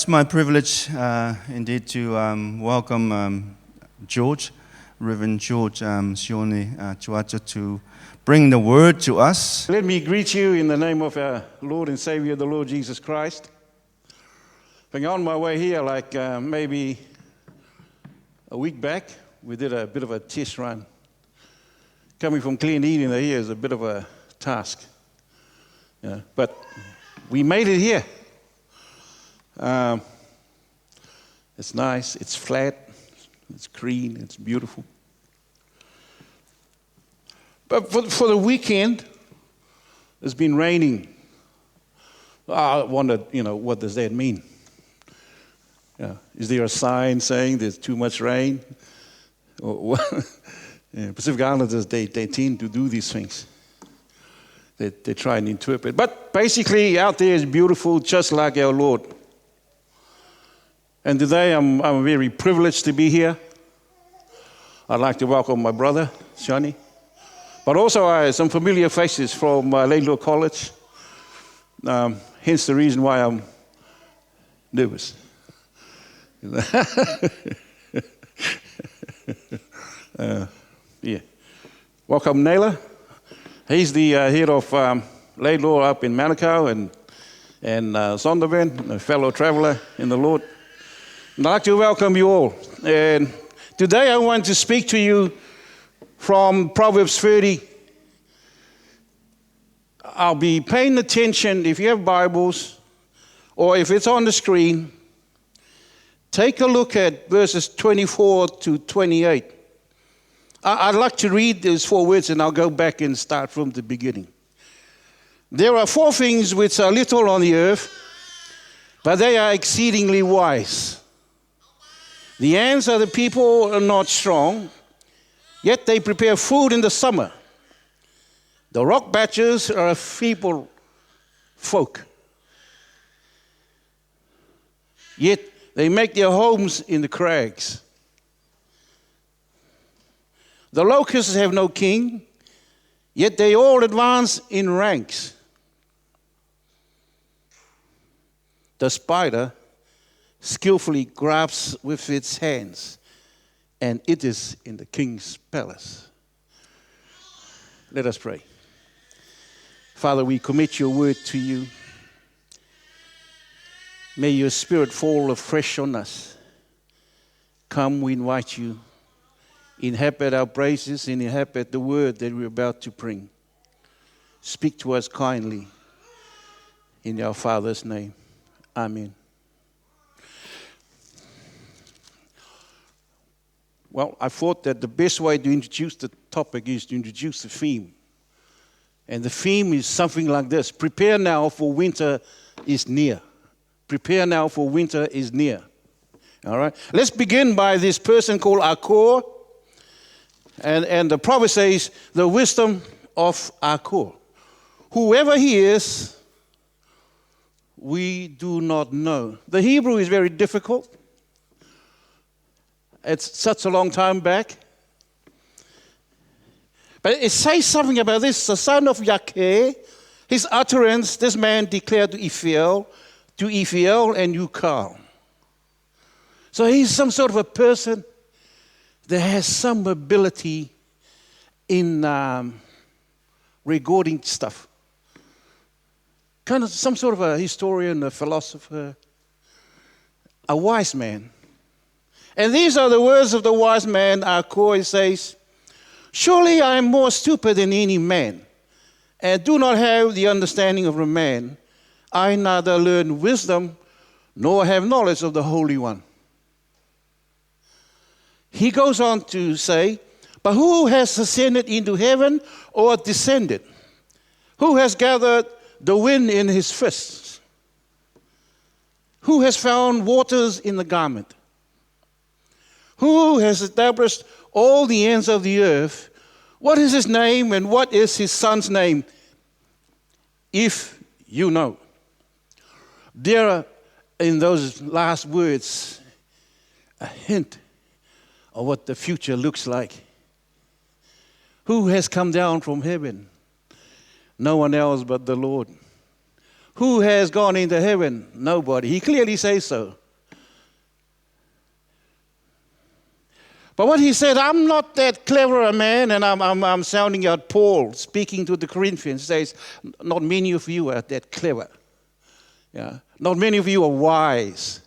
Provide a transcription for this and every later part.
it's my privilege indeed to welcome George, Reverend George Sionetuato, to bring the word to us. Let me greet you in the name of our Lord and Savior, the Lord Jesus Christ. Being on my way here, maybe a week back, we did a bit of a test run. Coming from clean eating here is a bit of a task. But we made it here. It's nice, it's flat, it's green, it's beautiful. But for the weekend, it's been raining. I wondered, what does that mean? Is there a sign saying there's too much rain? Pacific Islanders, they tend to do these things. They try and interpret. But basically, out there is beautiful, just like our Lord. And today, I'm very privileged to be here. I'd like to welcome my brother, Shani. But also some familiar faces from Laidlaw College. Hence the reason why I'm nervous. Welcome, Naylor. He's the head of Laidlaw up in Manukau and Zondervan, a fellow traveler in the Lord. And I'd like to welcome you all. And today I want to speak to you from Proverbs 30. I'll be paying attention, if you have Bibles, or if it's on the screen, take a look at verses 24 to 28. I'd like to read these 4 words, and I'll go back and start from the beginning. There are 4 things which are little on the earth, but they are exceedingly wise. The ants of the people are not strong, yet they prepare food in the summer. The rock badgers are a feeble folk, yet they make their homes in the crags. The locusts have no king, yet they all advance in ranks. The spider skillfully grabs with its hands, and it is in the king's palace. Let us pray. Father, we commit your word to you. May your spirit fall afresh on us. Come, we invite you. Inhabit our praises, and inhabit the word that we're about to bring. Speak to us kindly. In our Father's name. Amen. Well, I thought that the best way to introduce the topic is to introduce the theme. And the theme is something like this. Prepare now, for winter is near. Prepare now, for winter is near. All right? Let's begin by this person called Akor. And the proverb says, the wisdom of Akor. Whoever he is, we do not know. The Hebrew is very difficult. It's such a long time back. But it says something about this. The son of Yakeh, his utterance, this man declared to Ephiel and Ukal. So he's some sort of a person that has some ability in recording stuff. Kind of some sort of a historian, a philosopher, a wise man. And these are the words of the wise man, Akor. He says, surely I am more stupid than any man, and do not have the understanding of a man. I neither learn wisdom, nor have knowledge of the Holy One. He goes on to say, but who has ascended into heaven or descended? Who has gathered the wind in his fists? Who has found waters in the garment? Who has established all the ends of the earth? What is his name, and what is his son's name? If you know. There are, in those last words, a hint of what the future looks like. Who has come down from heaven? No one else but the Lord. Who has gone into heaven? Nobody. He clearly says so. But what he said, I'm not that clever a man, and I'm sounding out Paul speaking to the Corinthians. He says, not many of you are that clever. Yeah. Not many of you are wise.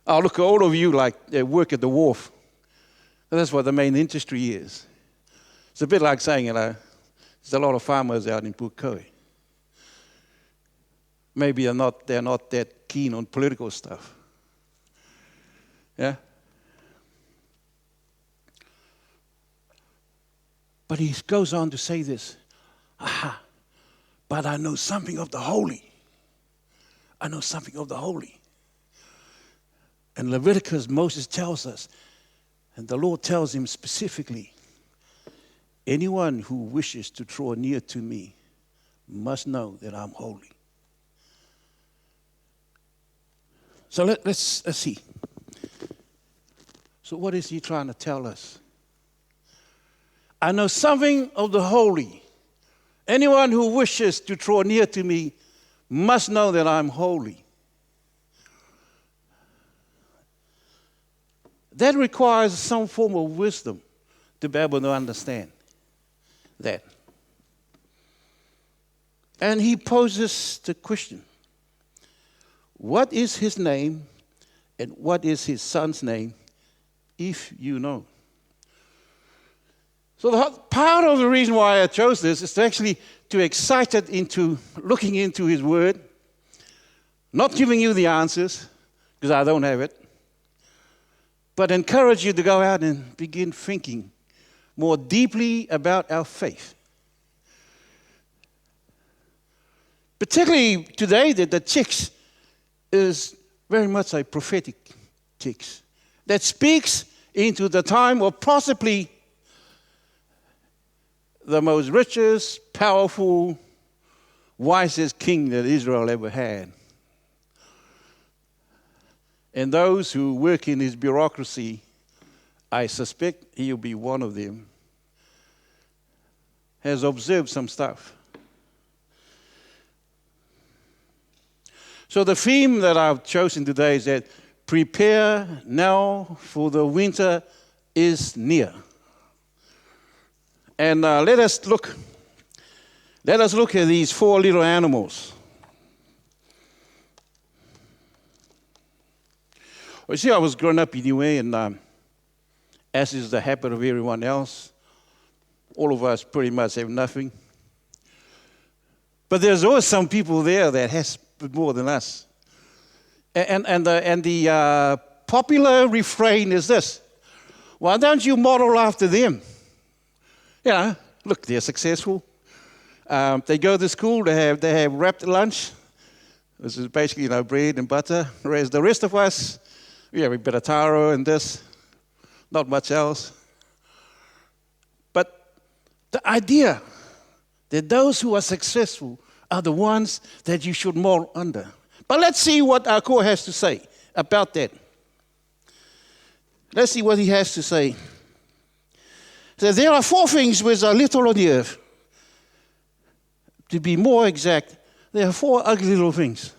Oh, look, all of you work at the wharf. That's what the main industry is. It's a bit like saying, there's a lot of farmers out in Pukekohe. Maybe they're not that keen on political stuff. Yeah? But he goes on to say this, but I know something of the holy. I know something of the holy. And Leviticus, Moses tells us, and the Lord tells him specifically, anyone who wishes to draw near to me must know that I'm holy. So let's see. So what is he trying to tell us? I know something of the holy. Anyone who wishes to draw near to me must know that I'm holy. That requires some form of wisdom to be able to understand that. And he poses the question, what is his name and what is his son's name, if you know? So part of the reason why I chose this is to excite it into looking into his word, not giving you the answers, because I don't have it, but encourage you to go out and begin thinking more deeply about our faith. Particularly today, that the text is very much a prophetic text that speaks into the time of possibly the most richest, powerful, wisest king that Israel ever had. And those who work in his bureaucracy, I suspect he'll be one of them, has observed some stuff. So the theme that I've chosen today is that prepare now, for the winter is near. And let us look at these four little animals. You see, I was growing up anyway, and as is the habit of everyone else, all of us pretty much have nothing. But there's always some people there that has more than us. And the popular refrain is this: why don't you model after them? You know, look, they're successful. They go to school. They have wrapped lunch. This is basically bread and butter. Whereas the rest of us, we have a bit of taro and this, not much else. But the idea that those who are successful are the ones that you should model under. But let's see what our core has to say about that. Let's see what he has to say. So there are four things which are little on the earth. To be more exact, there are four ugly little things.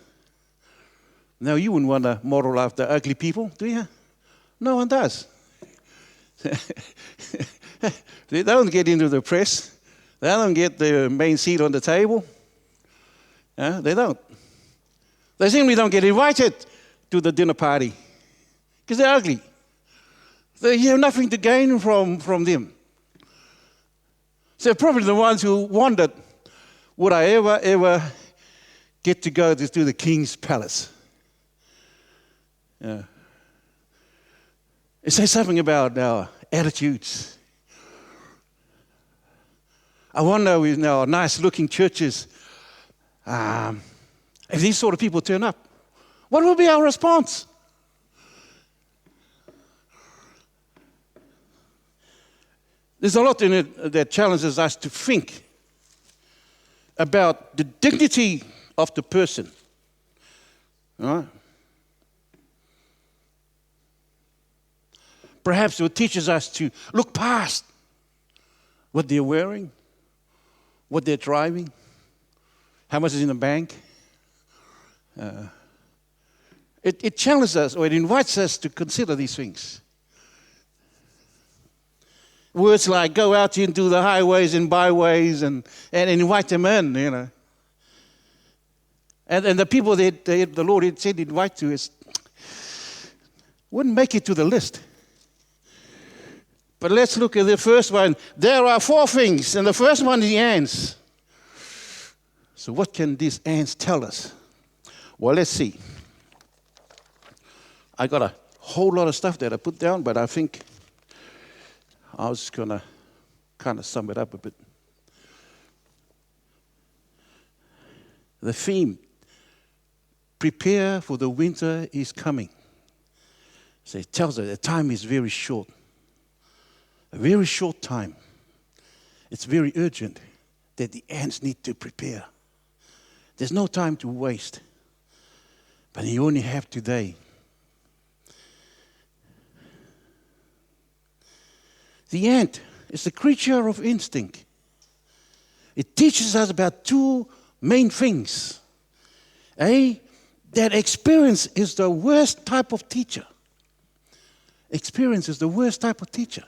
Now, you wouldn't want to model after ugly people, do you? No one does. They don't get into the press. They don't get the main seat on the table. They don't. They simply don't get invited to the dinner party because they're ugly. They have nothing to gain from them. So they're probably the ones who wondered, would I ever get to go to the king's palace? It says something about our attitudes. I wonder with our nice-looking churches, if these sort of people turn up, what will be our response? There's a lot in it that challenges us to think about the dignity of the person. Right? Perhaps it teaches us to look past what they're wearing, what they're driving, how much is in the bank, It challenges us, or it invites us to consider these things. Words like go out into the highways and byways and invite them in, you know. And the people that the Lord had said invite to wouldn't make it to the list. But let's look at the first one. There are 4 things, and the first one is the ants. So what can these ants tell us? Well, let's see. I got a whole lot of stuff that I put down, but I think I was going to kind of sum it up a bit. The theme, prepare for the winter is coming. So it tells us the time is very short. A very short time. It's very urgent that the ants need to prepare. There's no time to waste. But you only have today. The ant is a creature of instinct. It teaches us about 2 main things. That experience is the worst type of teacher. Experience is the worst type of teacher.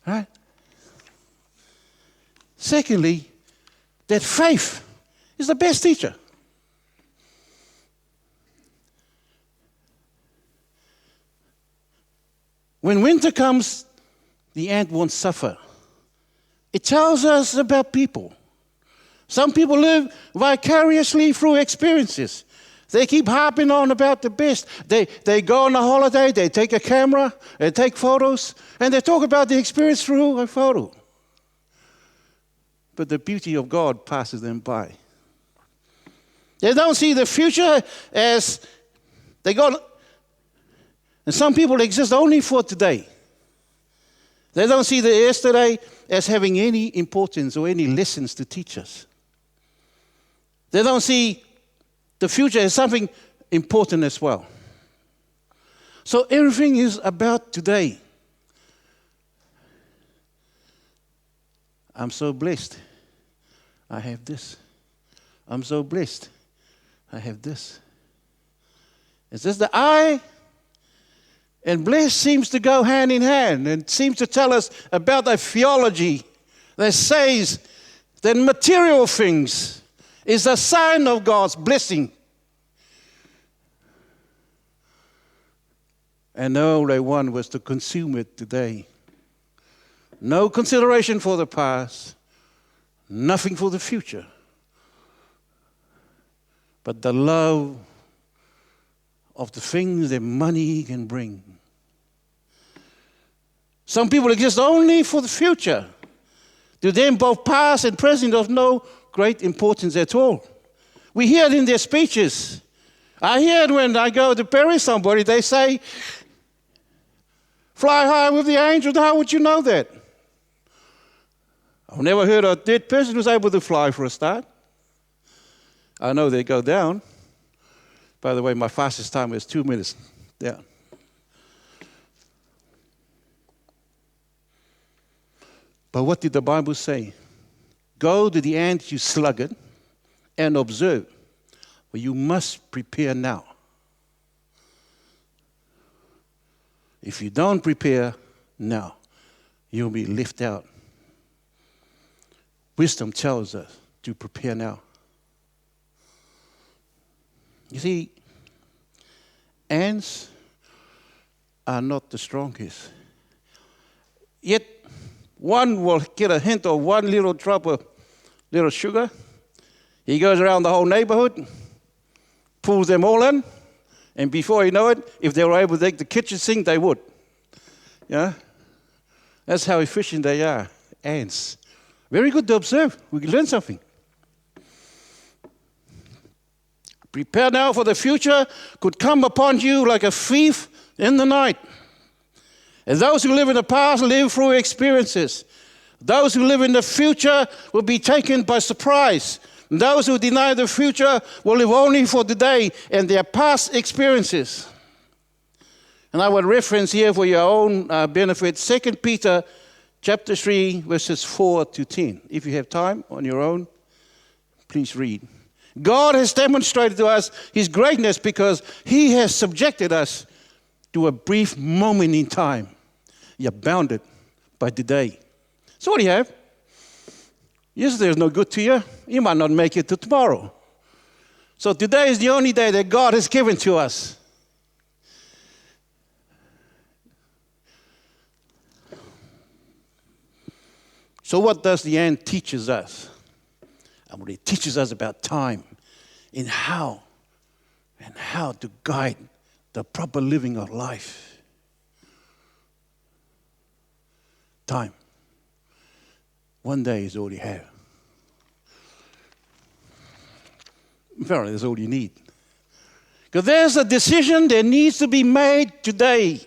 Right? Secondly, that faith is the best teacher. When winter comes, the ant won't suffer. It tells us about people. Some people live vicariously through experiences. They keep harping on about the best. They go on a holiday, they take a camera, they take photos, and they talk about the experience through a photo. But the beauty of God passes them by. They don't see the future as they got. And some people exist only for today. They don't see the yesterday as having any importance or any lessons to teach us. They don't see the future as something important as well. So everything is about today. I'm so blessed. I have this. I'm so blessed. I have this. It's just the I and blessed seems to go hand in hand and seems to tell us about a theology that says that material things is a sign of God's blessing. And the only one was to consume it today. No consideration for the past, nothing for the future, but the love of the things that money can bring. Some people exist only for the future. To them, both past and present of no great importance at all. We hear it in their speeches. I hear it when I go to bury somebody. They say, fly high with the angels. How would you know that? I've never heard a dead person who's able to fly for a start. I know they go down. By the way, my fastest time is 2 minutes down. But what did the Bible say? Go to the ant, you sluggard, and observe. Well, you must prepare now. If you don't prepare now, you'll be left out. Wisdom tells us to prepare now. You see, ants are not the strongest. Yet, one will get a hint of one little drop of little sugar. He goes around the whole neighborhood, pulls them all in, and before you know it, if they were able to take the kitchen sink, they would. Yeah? That's how efficient they are, ants. Very good to observe. We can learn something. Prepare now, for the future could come upon you like a thief in the night. And those who live in the past live through experiences. Those who live in the future will be taken by surprise. And those who deny the future will live only for today and their past experiences. And I would reference here for your own benefit 2 Peter chapter 3, verses 4 to 10. If you have time on your own, please read. God has demonstrated to us his greatness because he has subjected us to a brief moment in time. You're bounded by today. So what do you have? Yesterday is no good to you. You might not make it to tomorrow. So today is the only day that God has given to us. So what does the end teaches us? And it teaches us about time and how to guide the proper living of life. Time. One day is all you have. Apparently, that's all you need. Because there's a decision that needs to be made today.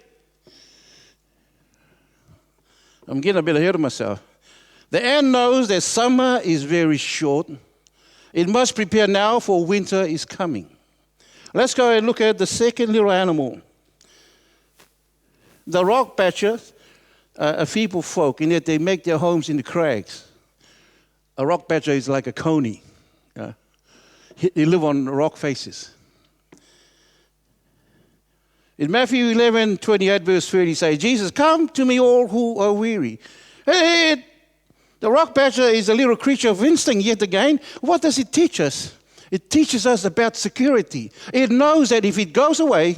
I'm getting a bit ahead of myself. The ant knows that summer is very short. It must prepare now, for winter is coming. Let's go and look at the second little animal. The rock patchers are a feeble folk, in that they make their homes in the crags. A rock patcher is like a coney. They live on rock faces. In Matthew 11:28, verse 30, says, Jesus, come to me all who are weary. Hey, the rock badger is a little creature of instinct yet again. What does it teach us? It teaches us about security. It knows that if it goes away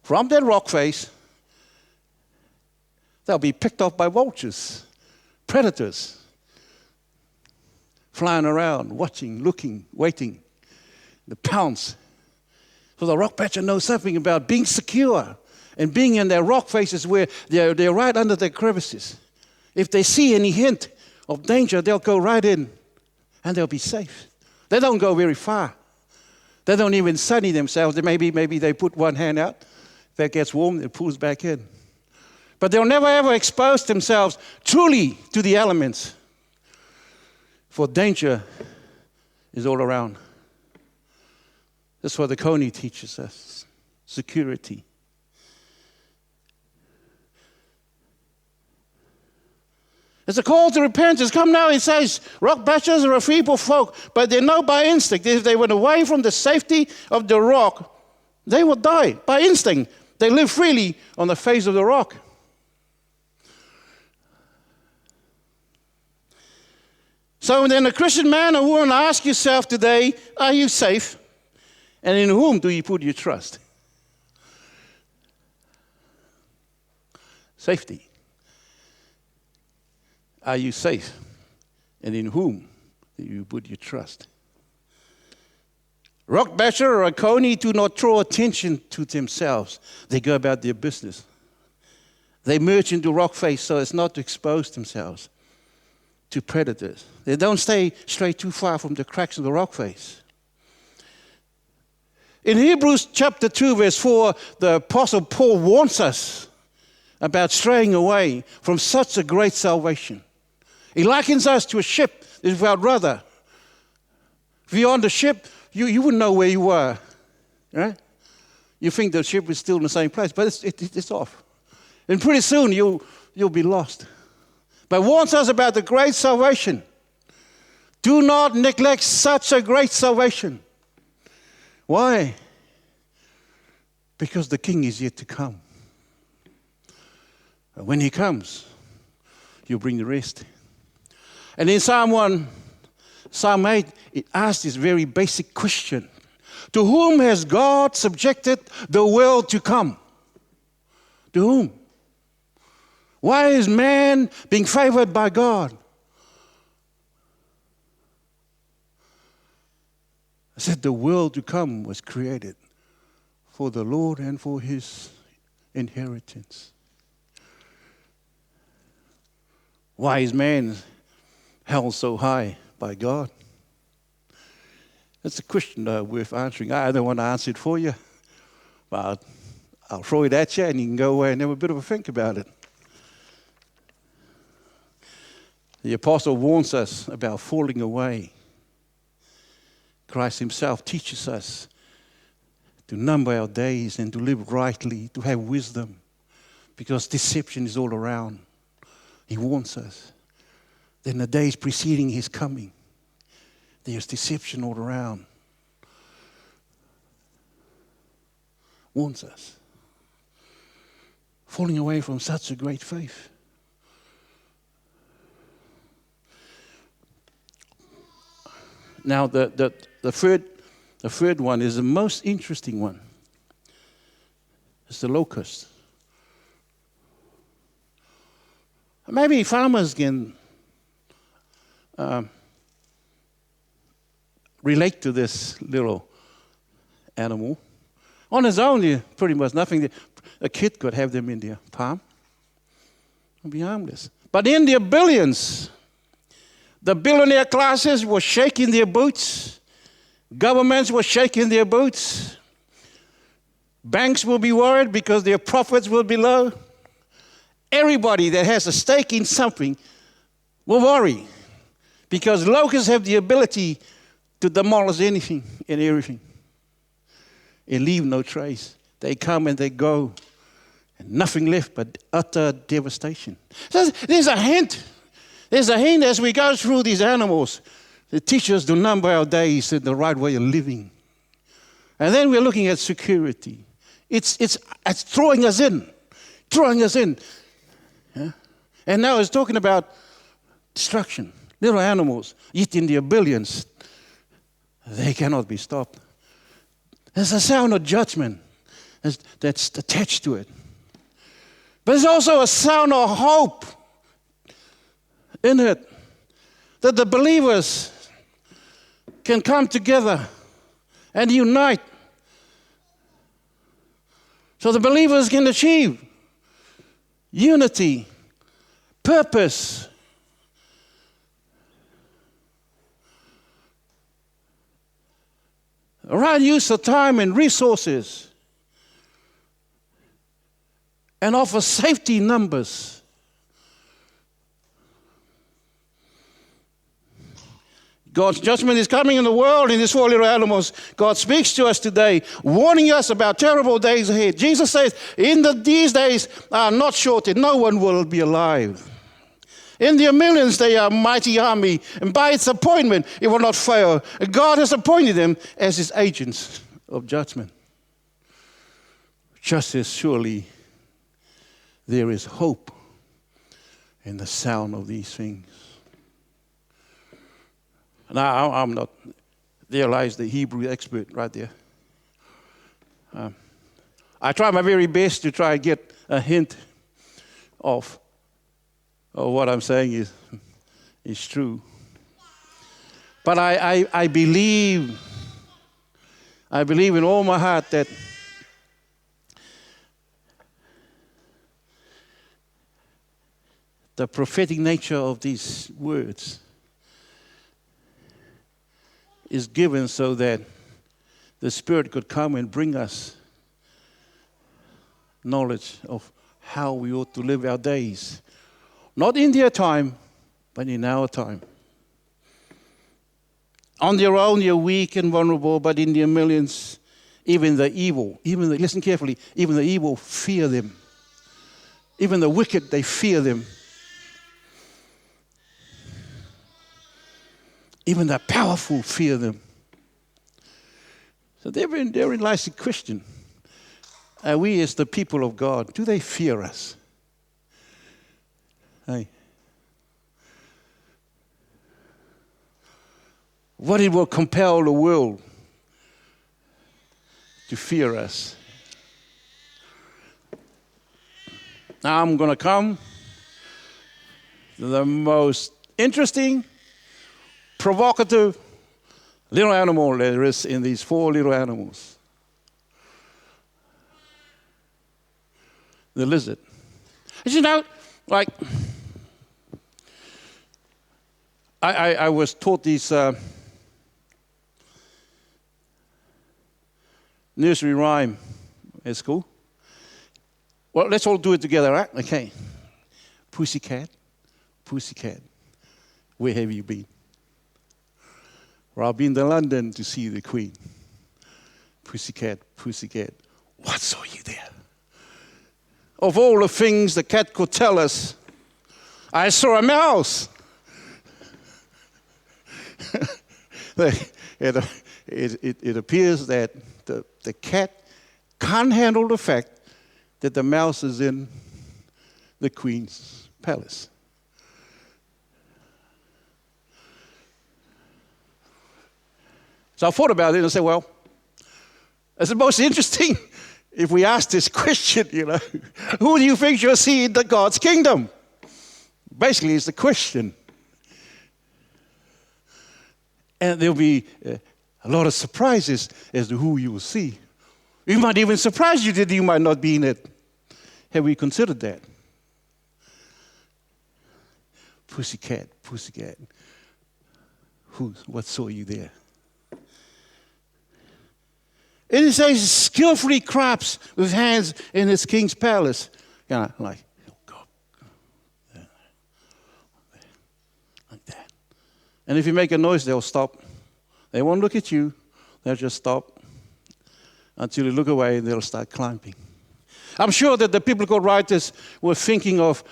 from that rock face, they'll be picked off by vultures, predators, flying around, watching, looking, waiting, the pounce. So the rock badger knows something about being secure and being in their rock faces where they're right under their crevices. If they see any hint of danger, they'll go right in and they'll be safe. They don't go very far. They don't even sunny themselves. Maybe they put one hand out. If it gets warm, it pulls back in. But they'll never ever expose themselves truly to the elements. For danger is all around. That's what the coney teaches us. Security. It's a call to repentance. Come now, it says, rock badgers are a feeble folk, but they know by instinct if they went away from the safety of the rock, they will die by instinct. They live freely on the face of the rock. So then a Christian man or woman, ask yourself today, are you safe? And in whom do you put your trust? Safety. Are you safe? And in whom do you put your trust? Rock badger or a coney do not draw attention to themselves. They go about their business. They merge into rock face so as not to expose themselves to predators. They don't stay too far from the cracks of the rock face. In Hebrews chapter 2, verse 4, the Apostle Paul warns us about straying away from such a great salvation. He likens us to a ship that is without rudder. If you're on the ship, you wouldn't know where you were. Right? You think the ship is still in the same place, but it's off. And pretty soon you'll be lost. But warns us about the great salvation. Do not neglect such a great salvation. Why? Because the King is yet to come. And when he comes, he'll bring the rest. And in Psalm 8, it asks this very basic question. To whom has God subjected the world to come? To whom? Why is man being favored by God? I said the world to come was created for the Lord and for his inheritance. Why is man held so high by God? That's a question worth answering. I don't want to answer it for you, but I'll throw it at you and you can go away and have a bit of a think about it. The apostle warns us about falling away. Christ himself teaches us to number our days and to live rightly, to have wisdom, because deception is all around. He warns us. Then the days preceding his coming, There's deception all around. Warns us. Falling away from such a great faith. Now, the third one is the most interesting one. It's the locust. Maybe farmers can relate to this little animal. On its own, pretty much nothing. A kid could have them in their palm and be harmless. But in their billions, the billionaire classes were shaking their boots. Governments were shaking their boots. Banks will be worried because their profits will be low. Everybody that has a stake in something will worry because locusts have the ability to demolish anything and everything and leave no trace. They come and they go, and nothing left but utter devastation. So there's a hint. There's a hint as we go through these animals. The teachers to number our days in the right way of living. And then we're looking at security. It's throwing us in. Yeah? And now it's talking about destruction. Little animals, yet in their billions, they cannot be stopped. There's a sound of judgment that's attached to it. But there's also a sound of hope in it, that the believers can come together and unite. So the believers can achieve unity, purpose. The right use of time and resources, and offer safety numbers. God's judgment is coming in the world in these four little animals. God speaks to us today, warning us about terrible days ahead. Jesus says, these days are not shorted. No one will be alive. In their millions, they are a mighty army, and by its appointment, it will not fail. God has appointed them as his agents of judgment. Just as surely there is hope in the sound of these things. Now, I'm not, there lies the Hebrew expert right there. I try my very best to try and get a hint of what I'm saying is true. But I believe in all my heart that the prophetic nature of these words is given so that the Spirit could come and bring us knowledge of how we ought to live our days. Not in their time, but in our time. On their own, you're weak and vulnerable, but in their millions, even the evil, listen carefully, even the evil fear them. Even the wicked, they fear them. Even the powerful fear them. So therein lies the question. Are we as the people of God, do they fear us? Hey. What it will compel the world to fear us. Now I'm going to come to the most interesting, provocative little animal there is in these four little animals. The lizard. You know, like, I was taught these nursery rhyme at school. Well, let's all do it together, right? Okay. Pussycat, pussycat, where have you been? Well, I've been to London to see the Queen. Pussycat, pussycat, what saw you there? Of all the things the cat could tell us, I saw a mouse. it appears that the cat can't handle the fact that the mouse is in the queen's palace. So I thought about it and said, well, it's the most interesting if we ask this question, who do you think you'll see in God's kingdom? Basically, it's the question. And there'll be a lot of surprises as to who you will see. It might even surprise you that you might not be in it. Have we considered that? Pussycat, pussycat. What saw you there? And it says, skillfully crafts with hands in his king's palace. Like, oh God. Like that. And if you make a noise, they'll stop. They won't look at you. They'll just stop until you look away and they'll start climbing. I'm sure that the biblical writers were thinking of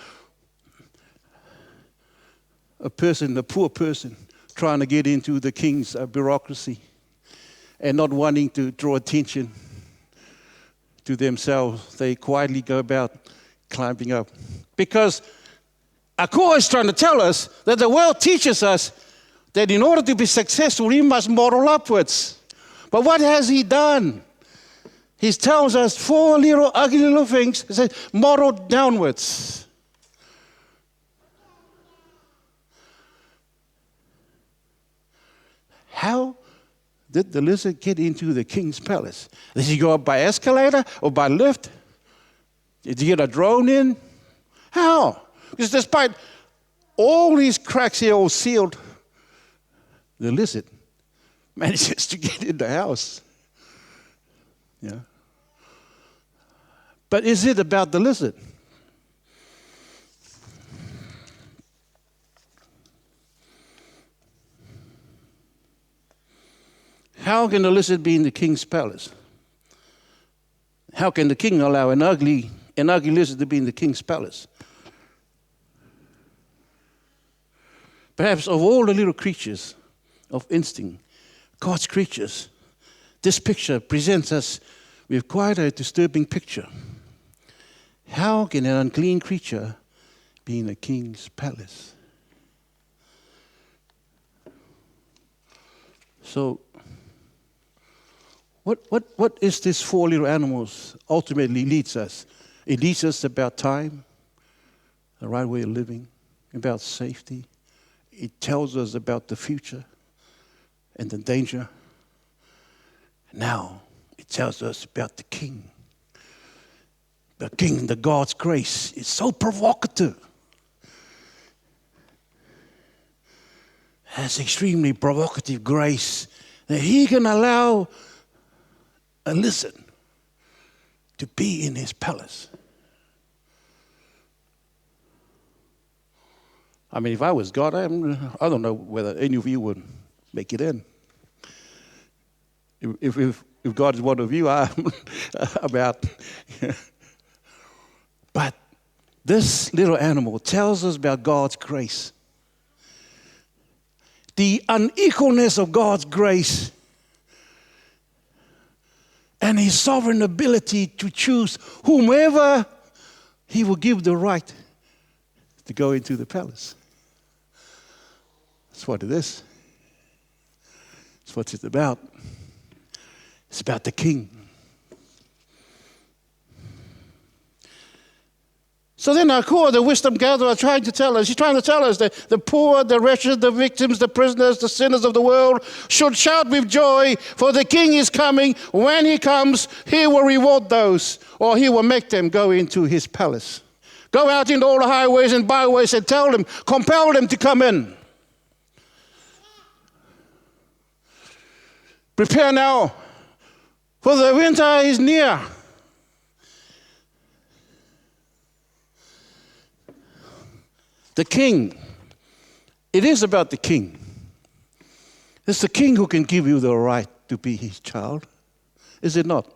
a poor person, trying to get into the king's bureaucracy and not wanting to draw attention to themselves. They quietly go about climbing up. Because Akua is trying to tell us that the world teaches us that in order to be successful, we must model upwards. But what has he done? He tells us 4 little ugly little things. He says, model downwards. How did the lizard get into the king's palace? Did he go up by escalator or by lift? Did he get a drone in? How? Because despite all these cracks here all sealed, the lizard manages to get in the house. Yeah. But is it about the lizard? How can the lizard be in the king's palace? How can the king allow an ugly lizard to be in the king's palace? Perhaps of all the little creatures of instinct, God's creatures, this picture presents us with quite a disturbing picture. How can an unclean creature be in a king's palace? So, what is this 4 little animals ultimately leads us? It leads us about time, the right way of living, about safety. It tells us about the future and the danger. Now, it tells us about the king. The king, the God's grace, is so provocative. Has extremely provocative grace that he can allow a lizard to be in his palace. I mean, if I was God, I don't know whether any of you would make it in. If God is one of you, I'm out. But this little animal tells us about God's grace. The unequalness of God's grace and his sovereign ability to choose whomever he will give the right to go into the palace. That's what it is. That's what it's about. It's about the king. So then Akua, the wisdom gatherer, she's trying to tell us that the poor, the wretched, the victims, the prisoners, the sinners of the world should shout with joy, for the king is coming. When he comes, he will reward those, or he will make them go into his palace. Go out into all the highways and byways and tell them, compel them to come in. Prepare now, for the winter is near. The king. It is about the king. It's the king who can give you the right to be his child. Is it not?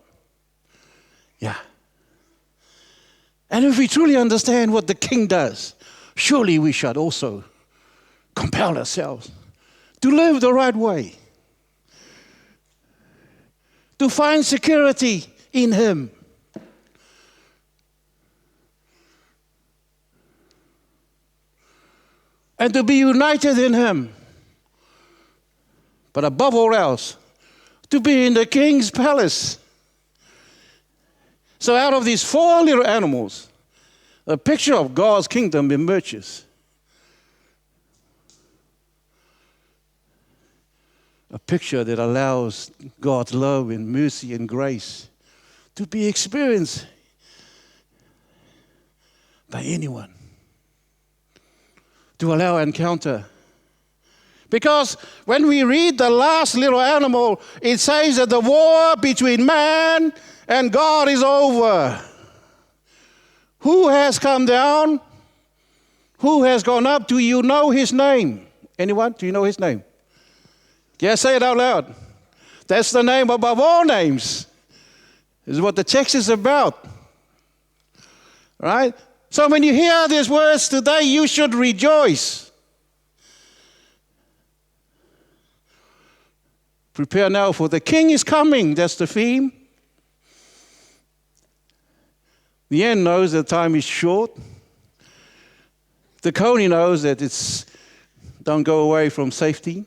Yeah. And if we truly understand what the king does, surely we should also compel ourselves to live the right way. to find security in Him. And to be united in Him. But above all else, to be in the King's palace. So out of these 4 little animals, a picture of God's kingdom emerges. A picture that allows God's love and mercy and grace to be experienced by anyone. To allow encounter. Because when we read the last little animal, it says that the war between man and God is over. Who has come down? Who has gone up? Do you know his name? Anyone? Do you know his name? Yeah, say it out loud. That's the name above all names. This is what the text is about. Right? So when you hear these words today, you should rejoice. Prepare now, for the King is coming. That's the theme. The end knows that time is short. The coney knows that it's don't go away from safety.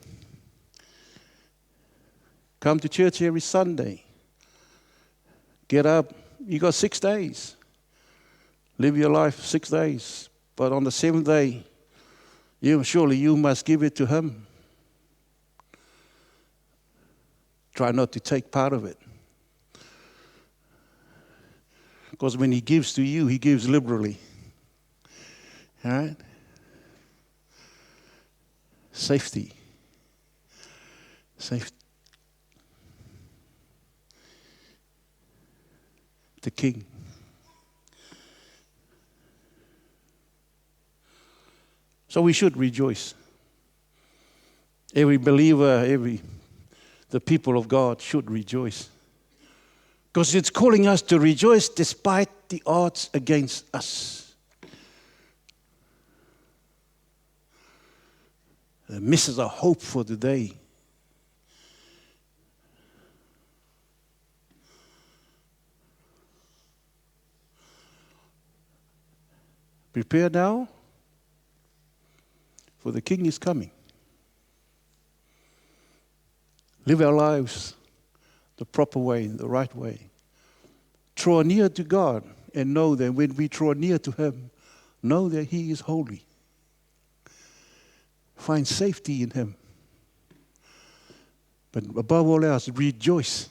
Come to church every Sunday. Get up. You got 6 days. Live your life 6 days. But on the 7th day, surely you must give it to Him. Try not to take part of it. Because when He gives to you, He gives liberally. All right? Safety. Safety. The King. So we should rejoice. Every believer, the people of God should rejoice. Because it's calling us to rejoice despite the odds against us. The misses of hope for today. Prepare now, for the King is coming. Live our lives the proper way, the right way. Draw near to God and know that when we draw near to Him, know that He is holy. Find safety in Him. But above all else, rejoice.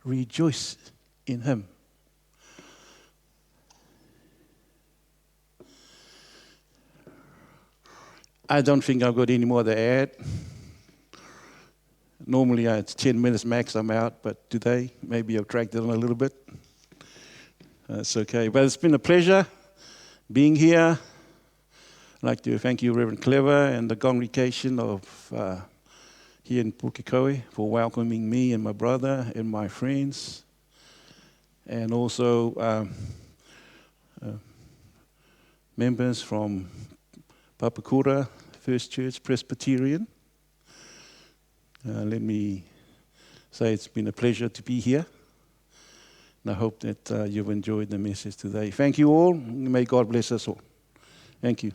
Rejoice in Him. I don't think I've got any more to add. Normally it's 10 minutes max, I'm out, but today maybe I've dragged it on a little bit. That's okay. But it's been a pleasure being here. I'd like to thank you, Reverend Clever, and the congregation of here in Pukekohe for welcoming me and my brother and my friends. And also members from Papakura First Church Presbyterian. Let me say it's been a pleasure to be here. And I hope that you've enjoyed the message today. Thank you all. May God bless us all. Thank you.